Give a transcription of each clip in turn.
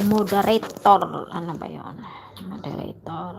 Moderator. Ano ba yun? Moderator.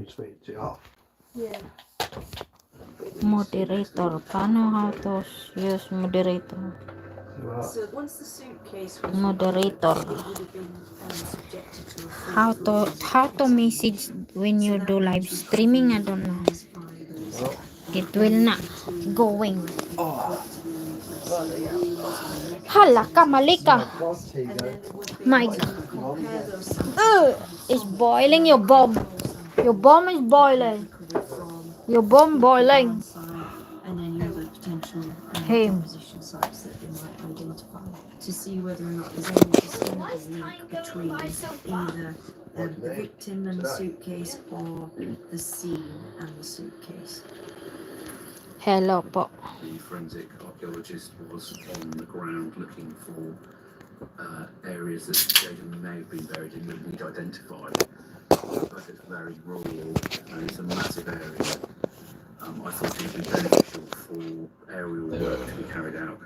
Switch it off. Yeah. Moderator. Paano how to use moderator? So once the suitcase was Moderator. recovered, it would have been subjected to a full How to message when you do live streaming? I don't know. It will not going. Hala ka, mali ka. My God. It's boiling. Your bomb. Your bomb is boiling. Your bomb boiling. and any other potential Hey. deposition sites that they might identify to see whether or not there's any discernible link between either the victim and the suitcase or the scene and the suitcase. Hello po. The forensic archaeologist was on the ground looking for areas that Jaden may have been buried in that we'd identified. But it's very rural and it's a massive area. I thought it would be beneficial for aerial work to be carried out.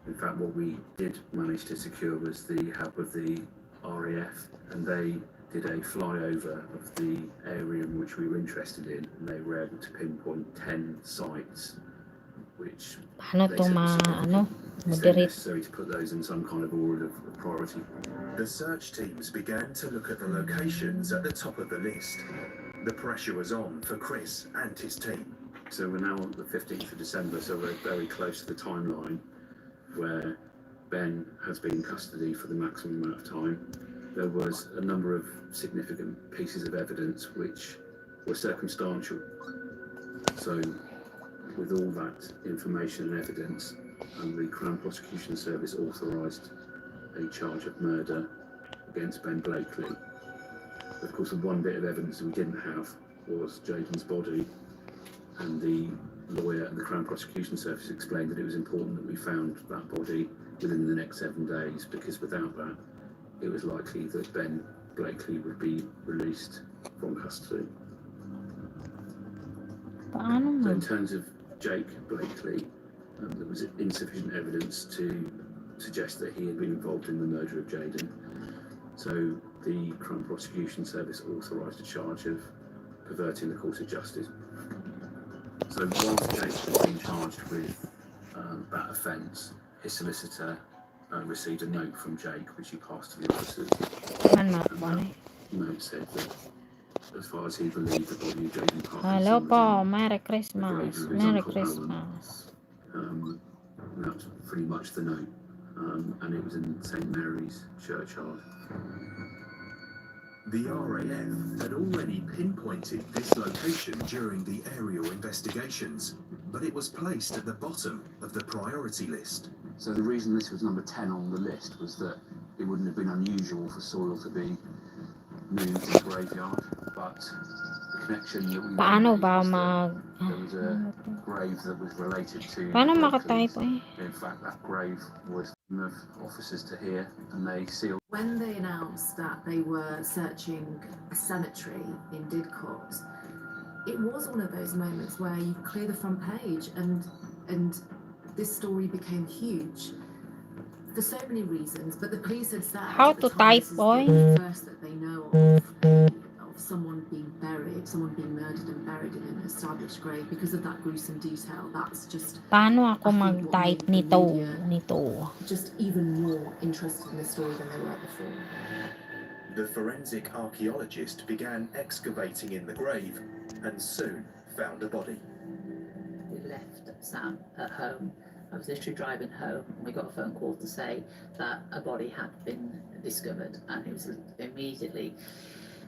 In fact, what we did manage to secure was the help of the RAF, and they did a flyover of the area in which we were interested in, and they were able to pinpoint 10 sites, which Paano they to said was moderate? necessary to put those in some kind of order of priority. The search teams began to look at the locations at the top of the list. The pressure was on for Chris and his team. So we're now on the 15th of December, so we're very close to the timeline where Ben has been in custody for the maximum amount of time. There was a number of significant pieces of evidence which were circumstantial. So with all that information and evidence, the Crown Prosecution Service authorised a charge of murder against Ben Blakely. Of course, the one bit of evidence that we didn't have was Jaden's body, and the lawyer and the Crown Prosecution Service explained that it was important that we found that body within the next 7 days, because without that, it was likely that Ben Blakely would be released from custody. So in terms of Jake Blakely, there was insufficient evidence to suggest that he had been involved in the murder of Jaden. So the Crown Prosecution Service authorised a charge of perverting the course of justice. So whilst Jake was being charged with that offence, his solicitor received a note from Jake, which he passed to the officers. And that note said that, as far as he believed, the body of Jaden Parkinson Hello po, was Merry in the Christmas. grave of his Merry uncle Alan. Christmas. And that was pretty much the note. And it was in St Mary's churchyard. The RAF had already pinpointed this location during the aerial investigations, but it was placed at the bottom of the priority list. So the reason this was number 10 on the list was that it wouldn't have been unusual for soil to be moved in the graveyard, but the connection that we Paano made ba was that mag... there was a grave that was related to Paano the makatype Blakeleys. eh? In fact, that grave was of officers to hear, and they sealed. When they announced that they were searching a cemetery in Didcot, it was one of those moments where you clear the front page and this story became huge for so many reasons. But the police had said How to type, boy? the first that they know of someone being murdered and buried in an established grave because of that gruesome detail. That's just Paano ako mag-type nito? just even more interested in the story than they were before. The forensic archaeologist began excavating in the grave and soon found a body. We left Sam at home. I was literally driving home and we got a phone call to say that a body had been discovered, and it was immediately,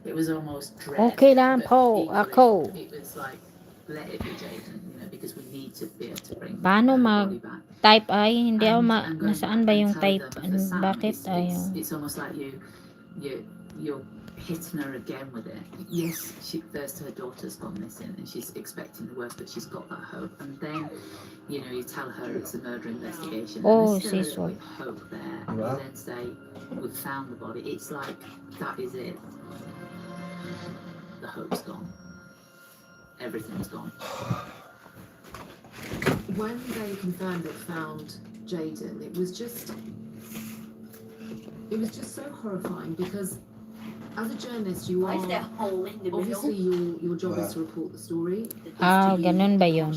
it was almost dread. Okay lang but po, equally, ako. It was like, let it be Jaden, you know, because we need to be able to bring Paano the body back. mag-type ay? Hindi ako And going nasaan back ba and yung tell type? them for Sam, Bakit ayaw? it's almost like you're hitting her again with it. Yes, first her daughter's gone missing and she's expecting the worst, but she's got that hope. And then, you know, you tell her it's a murder investigation. Oh, and there's sis, still a little bit of hope there. And you then say, we've found the body. It's like, that is it. The hope's gone. Everything's gone. When they confirmed they found Jaden, it was just so horrifying because as a journalist you are obviously your job is to report the story. Ah, ganun ba yun?